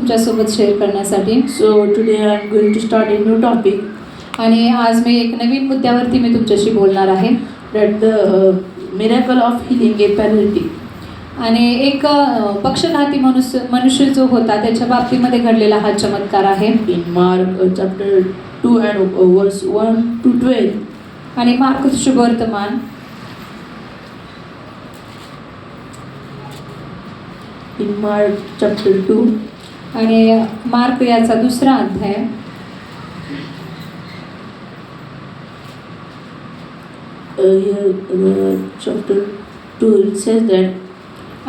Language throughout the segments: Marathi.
तुमच्यासोबत शेअर करण्यासाठी. So today I am going to start a new topic. आणि आज मी एक नवीन मुद्द्यावरती मी तुमच्याशी बोलणार आहे. That the miracle of healing a paralytic. आणि एक पक्षघाती मनुष्य जो होता त्याच्या बाबतीमध्ये घडलेला हा चमत्कार आहे. In Mark chapter 2 and verse 1 to 12. आणि मार्क शुभवर्तमान In Mark chapter 2 आणि मार्क याचा दुसरा अध्याय chapter 2 it says that.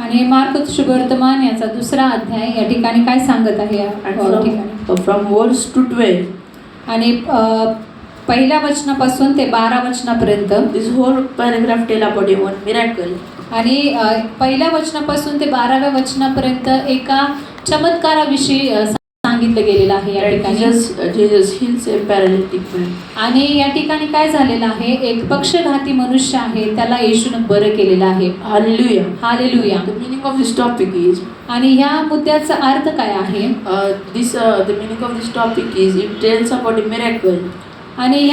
आणि मार्क शुभवर्तमान याचा दुसरा अध्याय या ठिकाणी काय सांगत आहे या ठिकाणी From verse to 12. आणि पहिल्या वचनापासून ते 12 वचनापर्यंत This whole paragraph tell about a one miracle. आणि पहिल्या वचनापासून ते 12व्या वचनापर्यंत एका चमत्काराविषयी सांगितलं गेलेलं आहे या ठिकाणी. Jesus heals a paralytic man. आणि या ठिकाणी काय झालेलं आहे, एक पक्षघाती मनुष्य आहे त्याला येशूने बरं केलेलं आहे. Hallelujah. Hallelujah. The meaning of this topic is. आणि ह्या मुद्द्याचा अर्थ काय आहे? The meaning of this topic is it tells about a miracle. आणि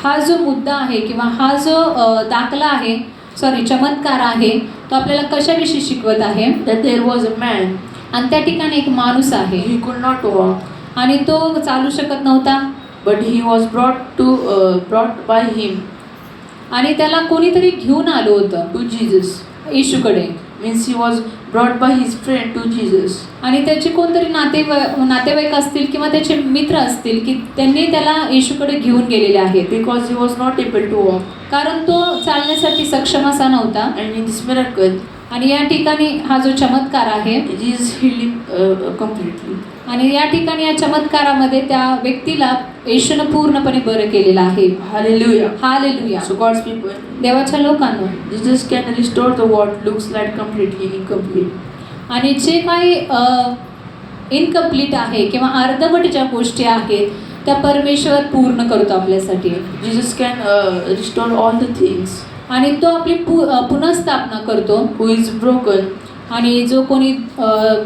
हा जो मुद्दा आहे किंवा हा जो दाखला आहे चमत्कार आहे तो आपल्याला कशाविषयी शिकवत आहे? That there was a man. आणि त्या ठिकाणी एक माणूस आहे. He could not walk. आणि तो चालू शकत नव्हता. But he was brought by him. आणि त्याला कोणीतरी घेऊन आलं होतं To Jesus. येशूकडे. Means he was brought by his friend to Jesus. आणि त्याचे कोणतरी नातेवाईक असतील किंवा त्याचे मित्र असतील की त्यांनी त्याला येशूकडे घेऊन गेलेले आहेत. Because he was not able to walk. कारण तो चालण्यासाठी सक्षम असा नव्हता. And in this miracle. आणि या ठिकाणी हा जो चमत्कार आहे Jesus healed him completely. आणि या ठिकाणी या चमत्कारामध्ये त्या व्यक्तीला येशूने पूर्णपणे बरं केलेलं आहे. Hallelujah. Hallelujah. So God's people. देवाच्या लोकांनो, Jesus can restore the what looks like completely incomplete. आणि जे काही इनकम्प्लीट आहे किंवा अर्धवट ज्या गोष्टी आहेत त्या परमेश्वर पूर्ण करतो आपल्यासाठी. Jesus can restore all the things. आणि तो आपली पुनर्स्थापना करतो. Who is broken. आणि जो कोणी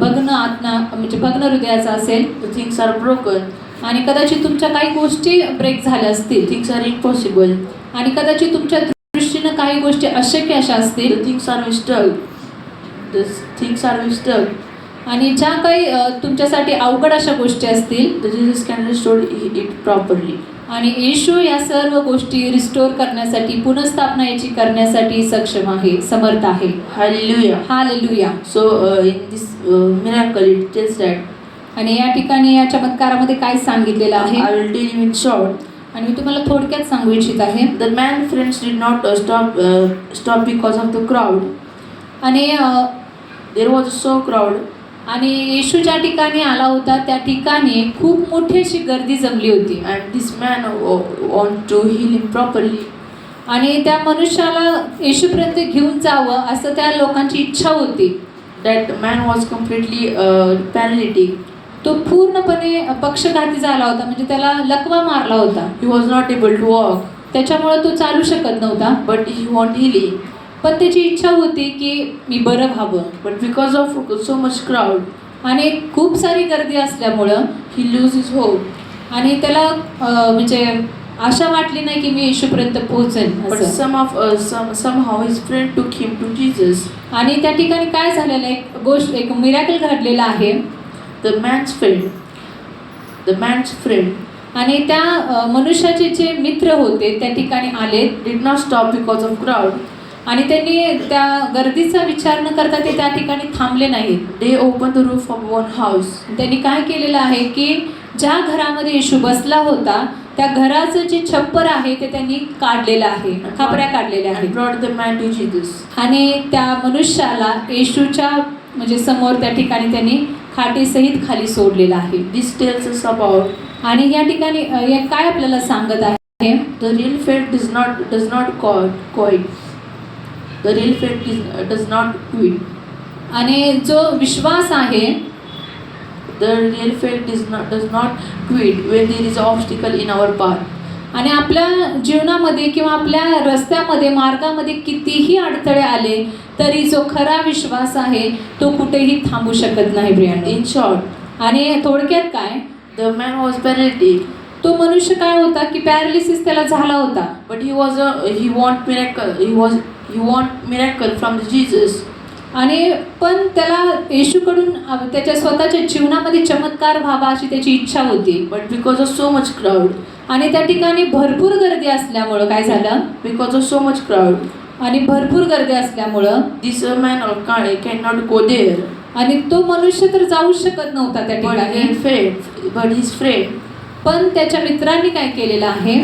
भग्न आत्मा म्हणजे भग्न हृदयाचा असेल, The things are broken. आणि कदाचित तुमच्या काही गोष्टी ब्रेक झाल्या असतील, Things are impossible. आणि कदाचित तुमच्या दृष्टीने काही गोष्टी अशक्य अशा असतील, The things are stuck. The things are stuck. आणि ज्या काही तुमच्यासाठी अवघड अशा गोष्टी असतील, The Jesus can restore it properly. आणि येशू या सर्व गोष्टी रिस्टोर करण्यासाठी पुनर्स्थापना याची करण्यासाठी सक्षम आहे, समर्थ आहे. Hallelujah. Hallelujah. So in this miracle it tells that. आणि या ठिकाणी या चमत्कारामध्ये काय सांगितलेलं आहे I will tell you in short. आणि मी तुम्हाला थोडक्यात सांगू इच्छित आहे. The man friends did not stop because of the crowd. आणि There was so crowd. आणि येशू ज्या ठिकाणी आला होता त्या ठिकाणी खूप मोठी अशी गर्दी जमली होती. And this man want to heal him properly. आणि त्या मनुष्याला येशूपर्यंत घेऊन जावं असं त्या लोकांची इच्छा होती. That man was completely paralytic. तो पूर्णपणे पक्षघाती झाला होता, म्हणजे त्याला लकवा मारला होता. He was not able to walk. त्याच्यामुळे तो चालू शकत नव्हता. But he want healing. पण त्याची इच्छा होती की मी बरं व्हावं. But because of so much crowd. आणि खूप सारी गर्दी असल्यामुळं He lose his hope. आणि त्याला म्हणजे आशा वाटली नाही की मी येशूपर्यंत पोहोचेन. But somehow his friend took him to Jesus. आणि त्या ठिकाणी काय झालेलं एक मिराकल घडलेला आहे. The man's friend. आणि त्या मनुष्याचे जे मित्र होते त्या ठिकाणी आले. Did not stop because of crowd. आणि त्यांनी त्या गर्दीचा विचार न करता ते त्या ठिकाणी थांबले नाहीत. They opened the roof of one house. त्यांनी काय केलेलं आहे की ज्या घरामध्ये येशू बसला होता त्या घराचं जे छप्पर आहे ते त्यांनी काढलेलं आहे, खापऱ्या काढलेल्या आहेत. Brought the man to Jesus. आणि त्या मनुष्याला येशूच्या म्हणजे समोर त्या ठिकाणी त्यांनी खाटेसहित खाली सोडलेलं आहे. This tells us about. आणि या ठिकाणी काय आपल्याला सांगत आहे? The real faith does not quit. The real faith does not quit. आणि जो विश्वास आहे, the real faith does not quit when there is an obstacle in our path. आणि आपल्या जीवनामध्ये किंवा आपल्या रस्त्यामध्ये मार्गामध्ये कितीही अडथळे आले तरी जो खरा विश्वास आहे तो कुठेही थांबू शकत नाही. प्रियांनो, इन शॉर्ट आणि थोडक्यात काय, The man was paralytic, तो मनुष्य काय होता की पॅरालिसिस त्याला झाला होता. but he want miracle. He want miracle from Jesus. आणि पण त्याला येशूकडून त्याच्या स्वतःच्या जीवनामध्ये चमत्कार व्हावा अशी त्याची इच्छा होती. But because of so much crowd, आणि त्या ठिकाणी भरपूर गर्दी असल्यामुळं काय झालं, because of so much crowd, आणि भरपूर गर्दी असल्यामुळं this man cannot go there. आणि तो मनुष्य तर जाऊ शकत नव्हता त्या ठिकाणी. But his friend पण त्याच्या मित्रांनी काय केलेलं आहे,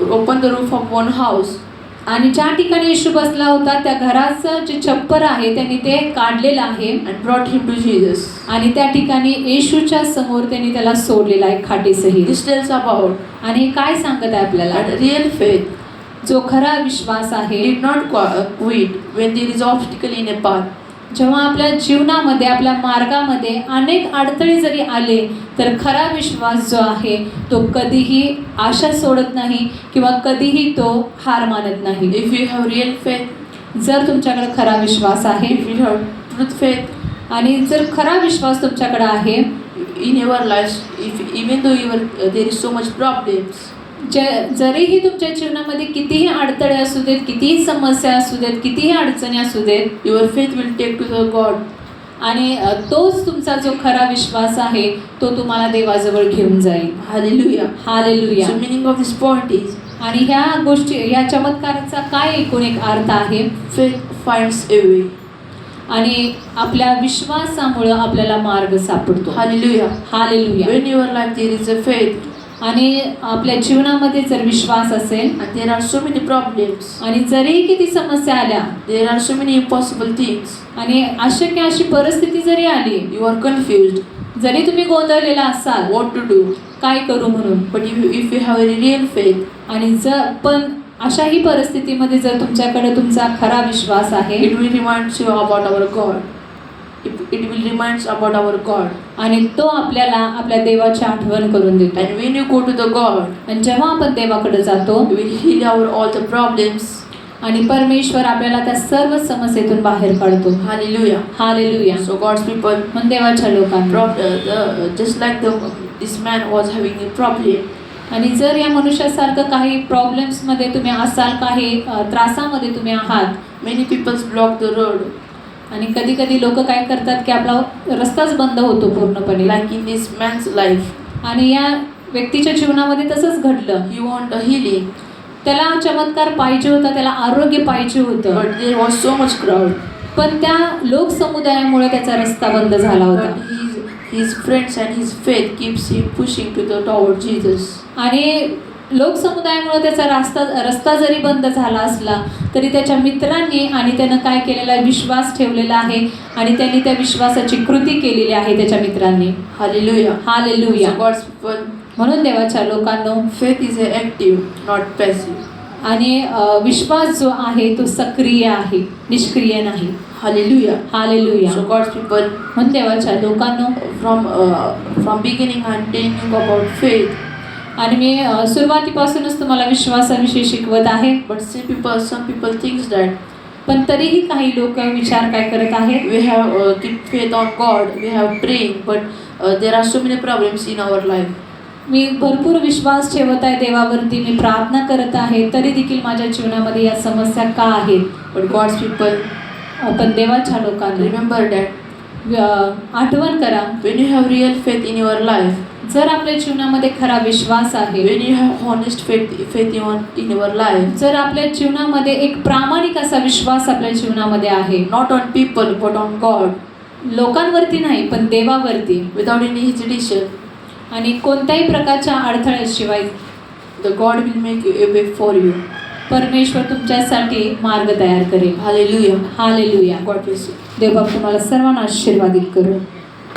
opened the roof of one house. आणि ज्या ठिकाणी येशू बसला होता त्या घराचं जे छप्पर आहे त्यांनी ते काढलेलं आहे And brought him to Jesus. आणि त्या ठिकाणी येशूच्या समोर त्यांनी त्याला सोडलेला आहे खाटीसहित. This tells about आणि हे काय सांगत आहे आपल्याला, that real faith जो खरा विश्वास आहे, did not quit when there is obstacle in a path. जेव्हा आपल्या जीवनामध्ये आपल्या मार्गामध्ये अनेक अडथळे जरी आले तर खरा विश्वास जो आहे तो कधीही आशा सोडत नाही किंवा कधीही तो हार मानत नाही. If you have real faith, जर तुमच्याकडे खरा विश्वास आहे if you have truth faith आणि जर खरा विश्वास तुमच्याकडे आहे, in your life, even though there is so much problems, जरीही तुमच्या जीवनामध्ये कितीही अडथळे असू देत, कितीही समस्या असू देत, कितीही अडचणी असू देत, your faith will take to the God. आणि तोच तुमचा जो खरा विश्वास आहे तो तुम्हाला देवाजवळ घेऊन जाईल. Hallelujah. Hallelujah. So meaning of this point is, आणि ह्या गोष्टी, या चमत्काराचा काय एकूण एक अर्थ आहे, faith finds a way. आणि आपल्या विश्वासामुळं आपल्याला मार्ग सापडतो. Hallelujah. Hallelujah. When in your life there is a faith, आणि आपल्या जीवनामध्ये जर विश्वास असेल and there are so many problems, आणि जरी किती समस्या आल्या there are so many impossible things, आणि अशक्य अशी परिस्थिती जरी आली, you are confused जरी तुम्ही गोंधळलेला असाल what to do, काय करू म्हणून, but if you have a real faith, आणि पण अशाही परिस्थितीमध्ये जर तुमच्याकडे तुमचा खरा विश्वास आहे, it will remind you about our God. It will remind about our God. आणि तो आपल्याला आपल्या देवाची आठवण करून देतो. And when you go to the God, आणि जेव्हा आपण देवाकडे जातो, He will heal our all the problems. आणि परमेश्वर आपल्याला त्या सर्व समस्येतून बाहेर काढतो. Hallelujah. Hallelujah. So God's people, म्हणून देवाच्या लोकांना, just like this man was having a problem, आणि जर या मनुष्यासारखं काही प्रॉब्लेम्समध्ये तुम्ही असाल, काही त्रासामध्ये तुम्ही आहात, many people block the road. आणि कधी कधी लोक काय करतात की आपला रस्ताच बंद होतो पूर्णपणे, Like in this man's life, आणि या व्यक्तीच्या जीवनामध्ये तसंच घडलं. he want a healing, त्याला चमत्कार पाहिजे होता, त्याला आरोग्य पाहिजे होतं, but there was so much crowd. पण त्या लोकसमुदायामुळे त्याचा रस्ता बंद झाला होता. But his friends and his faith keeps him pushing to the toward Jesus. आणि लोकसमुदायामुळे त्याचा रस्ता जरी बंद झाला असला तरी त्याच्या मित्रांनी आणि त्यानं काय केलेला आहे, विश्वास ठेवलेला आहे आणि त्यांनी त्या विश्वासाची कृती केलेली आहे त्याच्या मित्रांनी. Hallelujah. Hallelujah. So God's people, म्हणून देवाच्या लोकांनो, faith is active, not passive. आणि विश्वास जो आहे तो सक्रिय आहे, निष्क्रिय नाही. Hallelujah. Hallelujah. So God's people, म्हणून देवाच्या लोकांनो, from beginning I'm telling you about faith. आणि मी सुरुवातीपासूनच तुम्हाला विश्वासाविषयी शिकवत आहे, But some people thinks that पण तरीही काही लोक विचार काय करत आहेत, we have keep faith on God, we have praying, but there are so many problems in our life. मी भरपूर विश्वास ठेवत आहे देवावरती, मी प्रार्थना करत आहे, तरी देखील माझ्या जीवनामध्ये या समस्या का आहेत. But God's people, पण देवाच्या लोकांनी remember that आठवण करा, when you have real faith in your life, जर आपल्या जीवनामध्ये खरा विश्वास आहे, when you have honest faith in your life, जर आपल्या जीवनामध्ये एक प्रामाणिक असा विश्वास आपल्या जीवनामध्ये आहे, not on people but on God, लोकांवरती नाही पण देवावरती, without any hesitation, आणि कोणत्याही प्रकारच्या अडथळ्याशिवाय, the God will make a way for you. परमेश्वर तुमच्यासाठी मार्ग तयार करेल. Hallelujah. Hallelujah. God bless you. देव बाप तुम्हाला सर्वांना आशीर्वादित करू.